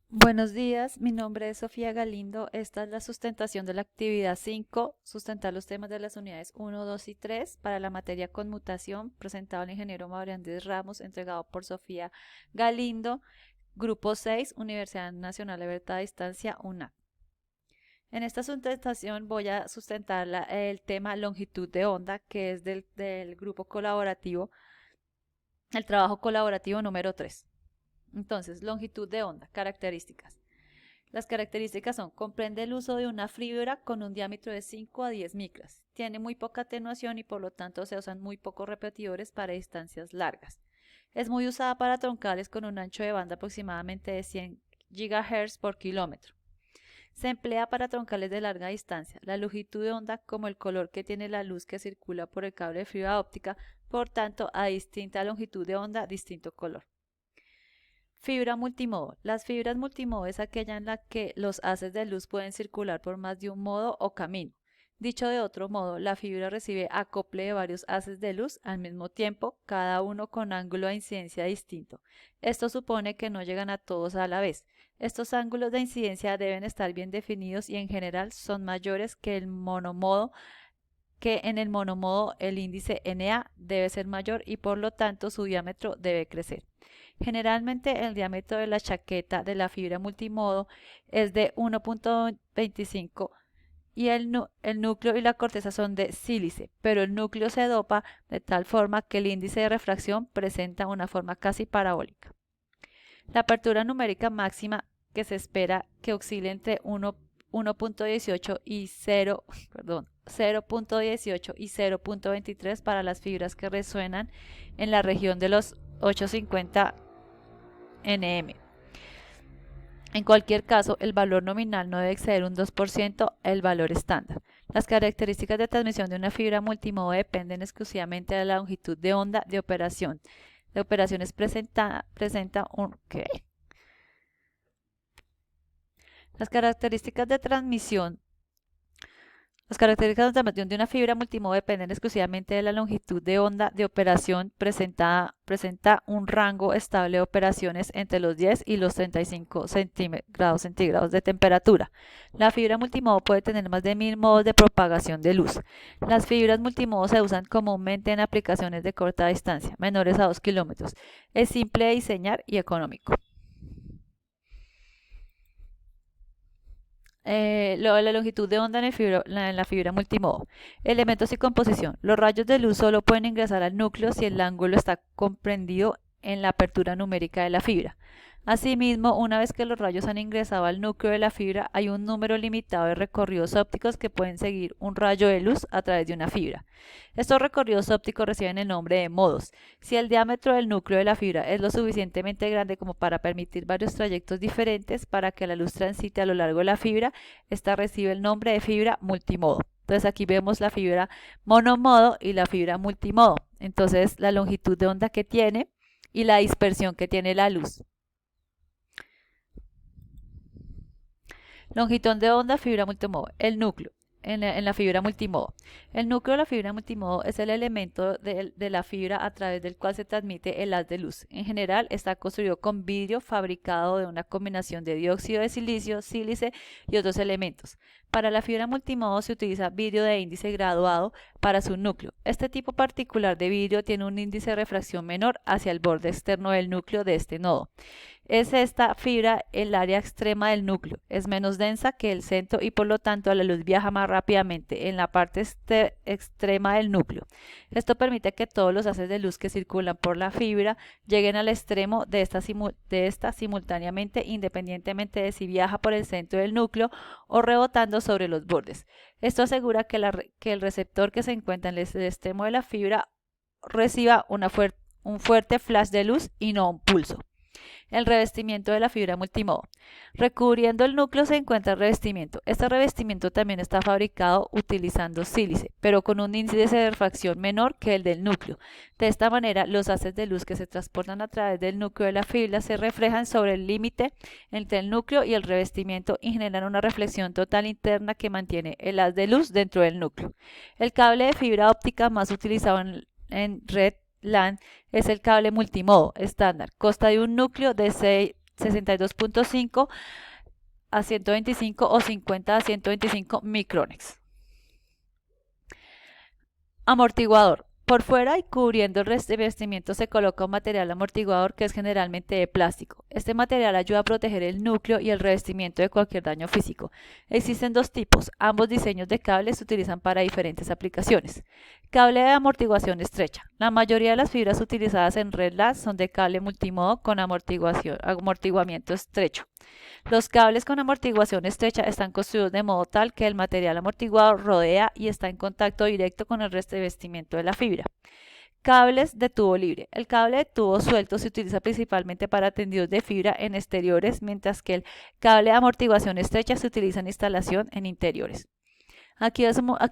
Buenos días, mi nombre es Sofía Galindo. Esta es la sustentación de la actividad 5, sustentar los temas de las unidades 1, 2 y 3 para la materia conmutación, presentado al ingeniero Mauricio Andrés Ramos, entregado por Sofía Galindo, Grupo 6, Universidad Nacional Libertad a Distancia, UNA. En esta sustentación voy a sustentar el tema longitud de onda, que es del grupo colaborativo, el trabajo colaborativo número 3. Entonces, longitud de onda, características. Las características son: comprende el uso de una fibra con un diámetro de 5 a 10 micras, tiene muy poca atenuación y por lo tanto se usan muy pocos repetidores para distancias largas. Es muy usada para troncales con un ancho de banda aproximadamente de 100 GHz por kilómetro. Se emplea para troncales de larga distancia. La longitud de onda, como el color que tiene la luz que circula por el cable de fibra óptica, por tanto, a distinta longitud de onda, distinto color. Fibra multimodo. Las fibras multimodo es aquella en la que los haces de luz pueden circular por más de un modo o camino. Dicho de otro modo, la fibra recibe acople de varios haces de luz al mismo tiempo, cada uno con ángulo de incidencia distinto. Esto supone que no llegan a todos a la vez. Estos ángulos de incidencia deben estar bien definidos y en general son mayores que en el monomodo el índice Na debe ser mayor y por lo tanto su diámetro debe crecer. Generalmente el diámetro de la chaqueta de la fibra multimodo es de 1.25 y el núcleo y la corteza son de sílice, pero el núcleo se dopa de tal forma que el índice de refracción presenta una forma casi parabólica. La apertura numérica máxima que se espera que oscile entre 1.18 y 0.18 y 0.23 para las fibras que resuenan en la región de los 850 nm. En cualquier caso, el valor nominal no debe exceder un 2% el valor estándar. Las características de transmisión de una fibra multimodo dependen exclusivamente de la longitud de onda de operación. De operaciones presenta un... ¿qué? Las características de transmisión Las características de transmisión de una fibra multimodo dependen exclusivamente de la longitud de onda de operación. Presenta un rango estable de operaciones entre los 10 y los 35 grados centígrados de temperatura. La fibra multimodo puede tener más de 1000 modos de propagación de luz. Las fibras multimodo se usan comúnmente en aplicaciones de corta distancia, menores a 2 kilómetros. Es simple de diseñar y económico. La longitud de onda en la fibra multimodo. Elementos y composición. Los rayos de luz solo pueden ingresar al núcleo si el ángulo está comprendido en la apertura numérica de la fibra. Asimismo, una vez que los rayos han ingresado al núcleo de la fibra, hay un número limitado de recorridos ópticos que pueden seguir un rayo de luz a través de una fibra. Estos recorridos ópticos reciben el nombre de modos. Si el diámetro del núcleo de la fibra es lo suficientemente grande como para permitir varios trayectos diferentes para que la luz transite a lo largo de la fibra, esta recibe el nombre de fibra multimodo. Entonces aquí vemos la fibra monomodo y la fibra multimodo. Entonces la longitud de onda que tiene y la dispersión que tiene la luz. Longitud de onda, fibra multimodo. El núcleo en la fibra multimodo. El núcleo de la fibra multimodo es el elemento de la fibra a través del cual se transmite el haz de luz. En general está construido con vidrio fabricado de una combinación de dióxido de silicio, sílice y otros elementos. Para la fibra multimodo se utiliza vidrio de índice graduado para su núcleo. Este tipo particular de vidrio tiene un índice de refracción menor hacia el borde externo del núcleo de este nodo. Es esta fibra el área extrema del núcleo, es menos densa que el centro y por lo tanto la luz viaja más rápidamente en la parte extrema del núcleo. Esto permite que todos los haces de luz que circulan por la fibra lleguen al extremo de esta simultáneamente, independientemente de si viaja por el centro del núcleo o rebotando sobre los bordes. Esto asegura que el receptor que se encuentra en el extremo de la fibra reciba un fuerte flash de luz y no un pulso. El revestimiento de la fibra multimodo. Recubriendo el núcleo se encuentra el revestimiento. Este revestimiento también está fabricado utilizando sílice, pero con un índice de refracción menor que el del núcleo. De esta manera, los haces de luz que se transportan a través del núcleo de la fibra se reflejan sobre el límite entre el núcleo y el revestimiento y generan una reflexión total interna que mantiene el haz de luz dentro del núcleo. El cable de fibra óptica más utilizado en red LAN es el cable multimodo estándar. Consta de un núcleo de 62.5 a 125 o 50 a 125 micrones. Amortiguador. Por fuera y cubriendo el revestimiento se coloca un material amortiguador que es generalmente de plástico. Este material ayuda a proteger el núcleo y el revestimiento de cualquier daño físico. Existen dos tipos. Ambos diseños de cables se utilizan para diferentes aplicaciones. Cable de amortiguación estrecha. La mayoría de las fibras utilizadas en red LAN son de cable multimodo con amortiguamiento estrecho. Los cables con amortiguación estrecha están construidos de modo tal que el material amortiguado rodea y está en contacto directo con el revestimiento de la fibra. Cables de tubo libre. El cable de tubo suelto se utiliza principalmente para tendidos de fibra en exteriores, mientras que el cable de amortiguación estrecha se utiliza en instalación en interiores. Aquí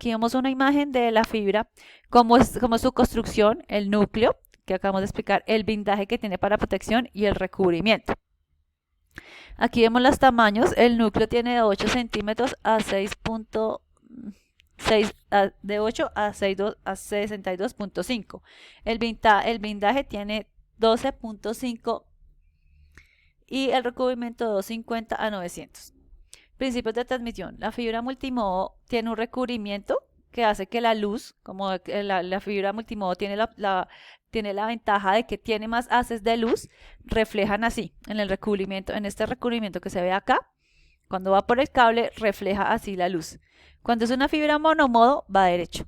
vemos una imagen de la fibra, cómo es su construcción, el núcleo, que acabamos de explicar, el blindaje que tiene para protección y el recubrimiento. Aquí vemos los tamaños. El núcleo tiene de 8 centímetros a 6.6, de 8 a 62.5. El blindaje tiene 12.5 y el recubrimiento de 250 a 900. Principios de transmisión. La fibra multimodo tiene un recubrimiento que hace que la luz, como la fibra multimodo tiene la ventaja de que tiene más haces de luz, reflejan así en el recubrimiento, en este recubrimiento que se ve acá. Cuando va por el cable, refleja así la luz. Cuando es una fibra monomodo, va derecho.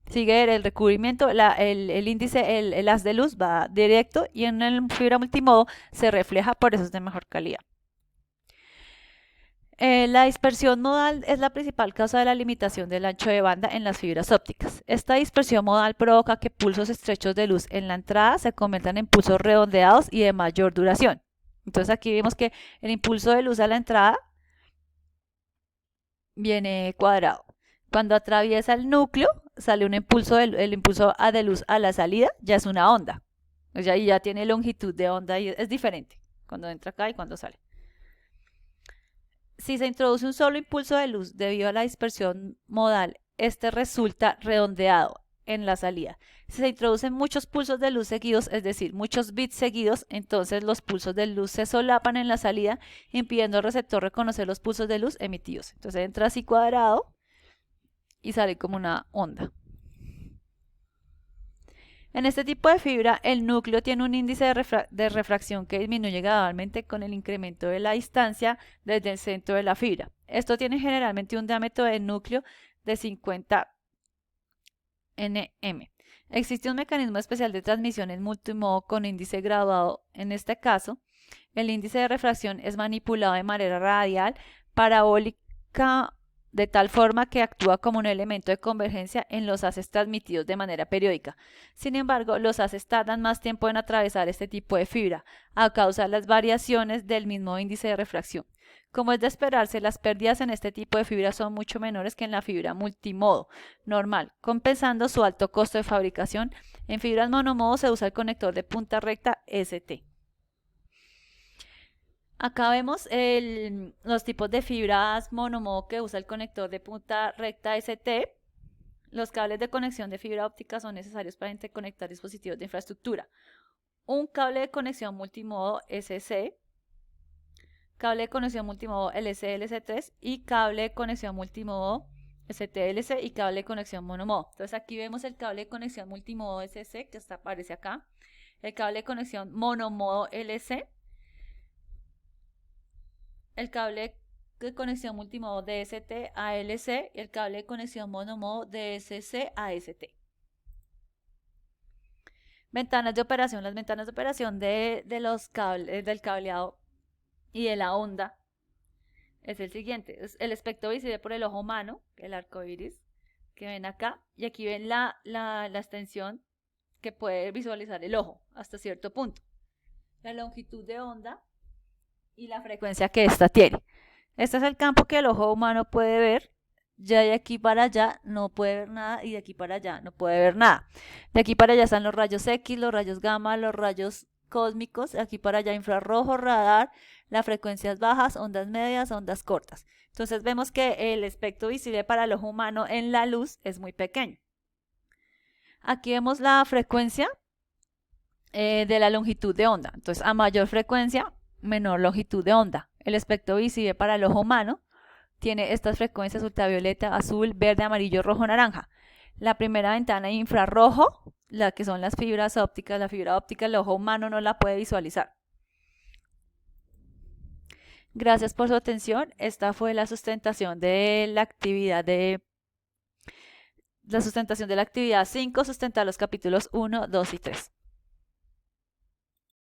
Sigue el recubrimiento, el índice, el haz de luz va directo, y en el fibra multimodo se refleja, por eso es de mejor calidad. La dispersión modal es la principal causa de la limitación del ancho de banda en las fibras ópticas. Esta dispersión modal provoca que pulsos estrechos de luz en la entrada se conviertan en pulsos redondeados y de mayor duración. Entonces aquí vemos que el impulso de luz a la entrada viene cuadrado. Cuando atraviesa el núcleo, sale un impulso, el impulso de luz a la salida, ya es una onda. O sea, ya tiene longitud de onda y es diferente cuando entra acá y cuando sale. Si se introduce un solo impulso de luz debido a la dispersión modal, este resulta redondeado en la salida. Si se introducen muchos pulsos de luz seguidos, es decir, muchos bits seguidos, entonces los pulsos de luz se solapan en la salida, impidiendo al receptor reconocer los pulsos de luz emitidos. Entonces entra así cuadrado y sale como una onda. En este tipo de fibra, el núcleo tiene un índice de refracción que disminuye gradualmente con el incremento de la distancia desde el centro de la fibra. Esto tiene generalmente un diámetro de núcleo de 50 nm. Existe un mecanismo especial de transmisión en multimodo con índice graduado. En este caso, el índice de refracción es manipulado de manera radial, parabólica, de tal forma que actúa como un elemento de convergencia en los haces transmitidos de manera periódica. Sin embargo, los haces tardan más tiempo en atravesar este tipo de fibra, a causa de las variaciones del mismo índice de refracción. Como es de esperarse, las pérdidas en este tipo de fibra son mucho menores que en la fibra multimodo normal, compensando su alto costo de fabricación. En fibras monomodo se usa el conector de punta recta ST. Acá vemos los tipos de fibras monomodo que usa el conector de punta recta ST. Los cables de conexión de fibra óptica son necesarios para interconectar dispositivos de infraestructura. Un cable de conexión multimodo SC, cable de conexión multimodo LC-LC3 y cable de conexión multimodo ST-LC y cable de conexión monomodo. Entonces aquí vemos el cable de conexión multimodo SC que aparece acá, el cable de conexión monomodo LC, el cable de conexión multimodo DST a LC y el cable de conexión monomodo DSC a ST. Ventanas de operación. Las ventanas de operación los cables, del cableado y de la onda es el siguiente. Es el espectro visible por el ojo humano, el arco iris, que ven acá, y aquí ven la extensión que puede visualizar el ojo hasta cierto punto. La longitud de onda y la frecuencia que ésta tiene. Este es el campo que el ojo humano puede ver. Ya de aquí para allá no puede ver nada y de aquí para allá no puede ver nada. De aquí para allá están los rayos X, los rayos gamma, los rayos cósmicos. De aquí para allá infrarrojo, radar, las frecuencias bajas, ondas medias, ondas cortas. Entonces vemos que el espectro visible para el ojo humano en la luz es muy pequeño. Aquí vemos la frecuencia de la longitud de onda. Entonces a mayor frecuencia, menor longitud de onda. El espectro visible para el ojo humano tiene estas frecuencias ultravioleta, azul, verde, amarillo, rojo, naranja. La primera ventana infrarrojo, la que son las fibras ópticas, la fibra óptica, el ojo humano no la puede visualizar. Gracias por su atención. Esta fue la sustentación de la actividad la sustentación de la actividad 5, sustentar los capítulos 1, 2 y 3.